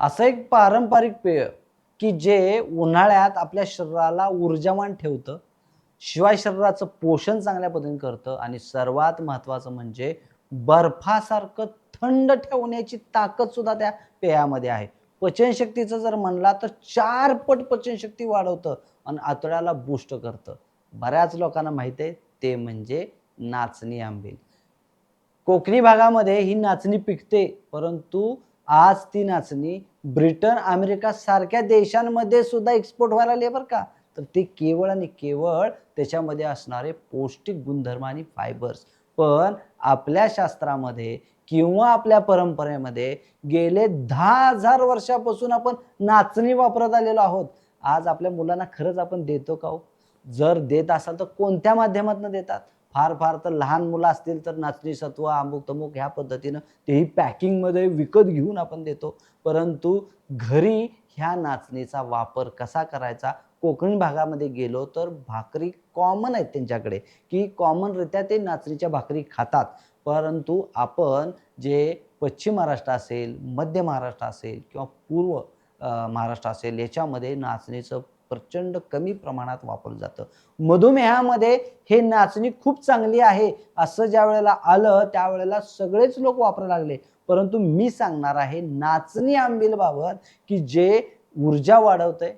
असं एक पारंपरिक पेय की जे उन्हाळ्यात आपल्या शरीराला ऊर्जावान ठेवतं, शिवाय शरीराचं पोषण चांगल्या पद्धतीने करतं आणि सर्वात महत्त्वाचं म्हणजे बर्फासारखं थंड ठेवण्याची ताकद सुद्धा त्या पेयामध्ये आहे. पचनशक्तीचं जर म्हणला तर 4 पट पचनशक्ती वाढवतं आणि आतड्याला बूस्ट करतं. बऱ्याच लोकांना माहीत आहे ते म्हणजे नाचणी आंबील. कोकणी भागामध्ये ही नाचणी पिकते, परंतु आज ती नाचणी ब्रिटन, अमेरिका सारख्या देशांमध्ये सुद्धा एक्सपोर्ट व्हायला लागली आहे बरं का. तर ते केवळ आणि केवळ त्याच्यामध्ये असणारे पौष्टिक गुणधर्म आणि फायबर्स. पण आपल्या शास्त्रामध्ये किंवा आपल्या परंपरेमध्ये गेले 10,000 वर्षापासून आपण नाचणी वापरत आलेलो आहोत. आज आपल्या मुलांना खरंच आपण देतो का हो? जर देत असाल तर कोणत्या माध्यमातून देतात? फार फार तर लहान मुलं असतील तर नाचणी सत्व, अमुक-तमुक ह्या पद्धतीनं तेही पॅकिंगमध्ये विकत घेऊन आपण देतो. परंतु घरी ह्या नाचणीचा वापर कसा करायचा? कोकण भागामध्ये गेलो तर भाकरी कॉमन आहेत त्यांच्याकडे, की कॉमनरित्या ते नाचणीच्या भाकरी खातात. परंतु आपण जे पश्चिम महाराष्ट्र असेल, मध्य महाराष्ट्र असेल किंवा पूर्व महाराष्ट्र असेल याच्यामध्ये नाचणीचं प्रचंड कमी प्रमाणात वापरलं जातं. मधुमेहामध्ये हे नाचणी खूप चांगली आहे असं ज्या वेळेला आलं त्यावेळेला सगळेच लोक वापरायला लागले. परंतु मी सांगणार आहे नाचणी आंबीलबाबत की जे ऊर्जा वाढवतंय,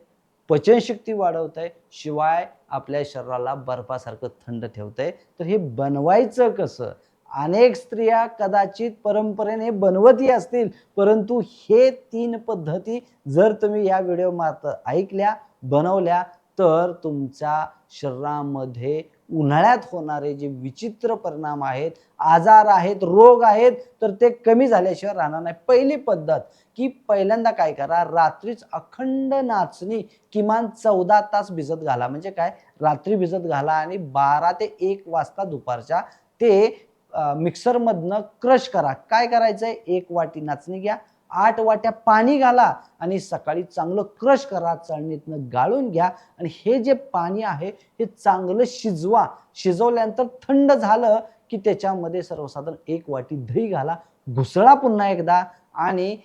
पचनशक्ती वाढवतंय, शिवाय आपल्या शरीराला बर्फासारखं थंड ठेवतंय. तर हे बनवायचं कसं? अनेक स्त्रिया कदाचित परंपरेने बनवतही असतील, परंतु हे 3 पद्धती जर तुम्ही या व्हिडिओ मार्फत ऐकल्या, बनवल्या तर तुमच्या शरीरामध्ये उन्हाळ्यात होणारे जे विचित्र परिणाम आहेत, आजार आहेत, रोग आहेत, तर ते कमी झाल्याशिवाय राहणार नाही. पहिली पद्धत की पहिल्यांदा काय करा, रात्रीच अखंड नाचणी किमान 14 तास भिजत घाला. म्हणजे काय, रात्री भिजत घाला आणि 12 ते 1 वाजता दुपारच्या ते मिक्सरमधनं क्रश करा. काय करायचंय, 1 वाटी नाचणी घ्या, 8 वाट्या पाणी घाला आणि सकाळी चांगलं क्रश करा, चाळणीतनं गाळून घ्या आणि हे जे पाणी आहे हे चांगलं शिजवा. शिजवल्यानंतर थंड झालं की त्याच्यामध्ये सर्वसाधारण 1 वाटी दही घाला, घुसळा पुन्हा एकदा आणि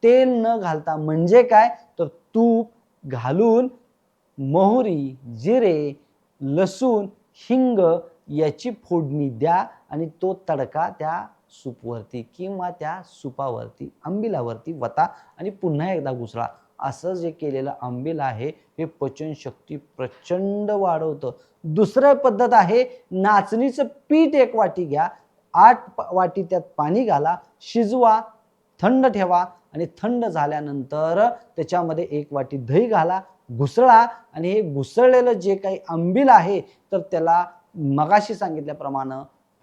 तेल न घालता म्हणजे काय तर तूप घालून मोहरी, जिरे, लसूण, हिंग याची फोडणी द्या आणि तो तडका त्या सूपवरती किंवा त्या सुपावरती, आंबिलावरती वता आणि पुन्हा एकदा घुसळा. असं जे केलेलं आंबील आहे हे पचनशक्ती प्रचंड वाढवतं. दुसरं पद्धत आहे, नाचणीचं पीठ 1 वाटी घ्या, 8 वाटी त्यात पाणी घाला, शिजवा, थंड ठेवा आणि थंड झाल्यानंतर त्याच्यामध्ये 1 वाटी दही घाला, घुसळा आणि हे घुसळलेलं जे काही आंबील आहे तर त्याला मगाशी सांगितल्याप्रमाणे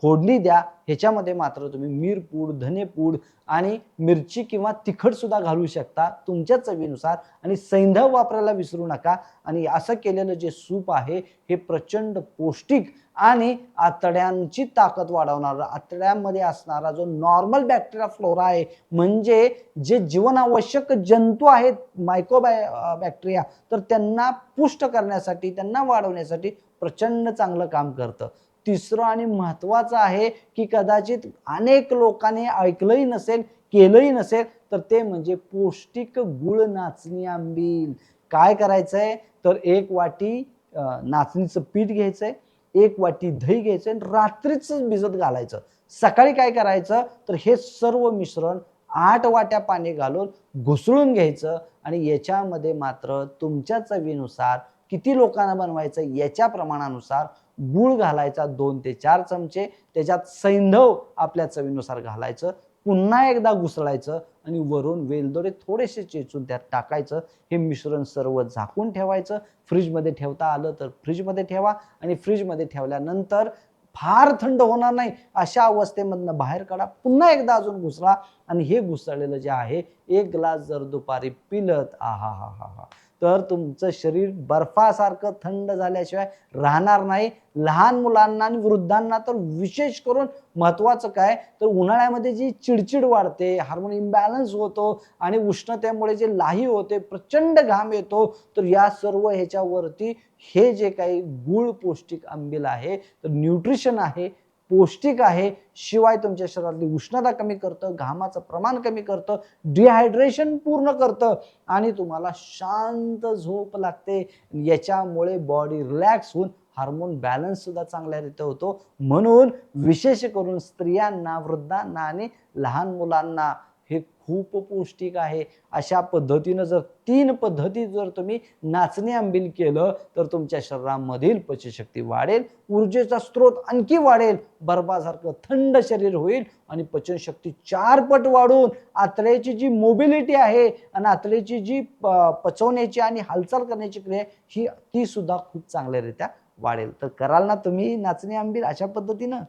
फोडणी द्या. ह्याच्यामध्ये मात्र तुम्ही मिरपूड, धनेपूड आणि मिरची किंवा तिखट सुद्धा घालू शकता तुमच्या चवीनुसार आणि सैंधव वापरायला विसरू नका. आणि असं केलेलं जे सूप आहे हे प्रचंड पौष्टिक आणि आतड्यांची ताकद वाढवणारा, आतड्यांमध्ये असणारा जो नॉर्मल बॅक्टेरिया फ्लोरा आहे म्हणजे जे जीवनावश्यक जंतू आहेत बॅक्टेरिया तर त्यांना पुष्ट करण्यासाठी, त्यांना वाढवण्यासाठी प्रचंड चांगलं काम करतं. तिसरं आणि महत्त्वाचं आहे की कदाचित अनेक लोकांनी ऐकलंही नसेल, केलंही नसेल तर ते म्हणजे पौष्टिक गुळ नाचणी आंबील. काय करायचंय तर 1 वाटी नाचणीचं पीठ घ्यायचंय, 1 वाटी दही घ्यायचं आणि रात्रीच भिजत घालायचं. सकाळी काय करायचं तर हे सर्व मिश्रण 8 वाट्या पाणी घालून घुसळून घ्यायचं आणि याच्यामध्ये मात्र तुमच्या चवीनुसार किती लोकांना बनवायचं याच्या प्रमाणानुसार गूळ घालायचा 2 ते 4 चमचे, त्याच्यात सैंधव आपल्या चवीनुसार घालायचं, पुन्हा एकदा घुसळायचं आणि वरून वेलदोडे थोडेसे चेचून त्यात टाकायचं. हे मिश्रण सर्व झाकून ठेवायचं. फ्रीजमध्ये ठेवता आलं तर फ्रीजमध्ये ठेवा आणि फ्रीजमध्ये ठेवल्यानंतर फार थंड होणार नाही अशा अवस्थेमधनं बाहेर काढा, पुन्हा एकदा अजून घुसळा आणि हे घुसळलेलं जे आहे 1 ग्लास जर दुपारी पिलत आहाहाहा तर तुमचं शरीर बर्फासारखं थंड झाल्याशिवाय राहणार नाही. लहान मुलांना आणि वृद्धांना तर विशेष करून महत्त्वाचं काय तर उन्हाळ्यामध्ये जी चिडचिड वाढते, हार्मोन इम्बॅलन्स होतो आणि उष्णतेमुळे जे लाही होते, प्रचंड घाम येतो, तर या सर्व ह्याच्यावरती हे जे काही गूळ पौष्टिक आंबील आहे तर न्यूट्रिशन आहे, पौष्टिक आहे, शिवाय तुमच्या शरीरातली उष्णता कमी करतं, घामाचं प्रमाण कमी करतं, डिहायड्रेशन पूर्ण करतं आणि तुम्हाला शांत झोप लागते. याच्यामुळे बॉडी रिलॅक्स होऊन हार्मोन बॅलन्स सुद्धा चांगल्यारीत्या होतो. म्हणून विशेष करून स्त्रियांना, वृद्धांना आणि लहान मुलांना हे खूप पौष्टिक आहे. अशा पद्धतीनं जर 3 पद्धती जर तुम्ही नाचणी आंबील केलं तर तुमच्या शरीरामधील पचनशक्ती वाढेल, ऊर्जेचा स्रोत आणखी वाढेल, बर्फासारखं थंड शरीर होईल आणि पचनशक्ती 4 पट वाढून आतड्याची जी मोबिलिटी आहे आणि आतड्याची जी पचवण्याची आणि हालचाल करण्याची क्रिया ही ती सुद्धा खूप चांगल्यारीत्या वाढेल. तर कराल ना तुम्ही नाचणी आंबील अशा पद्धतीनं?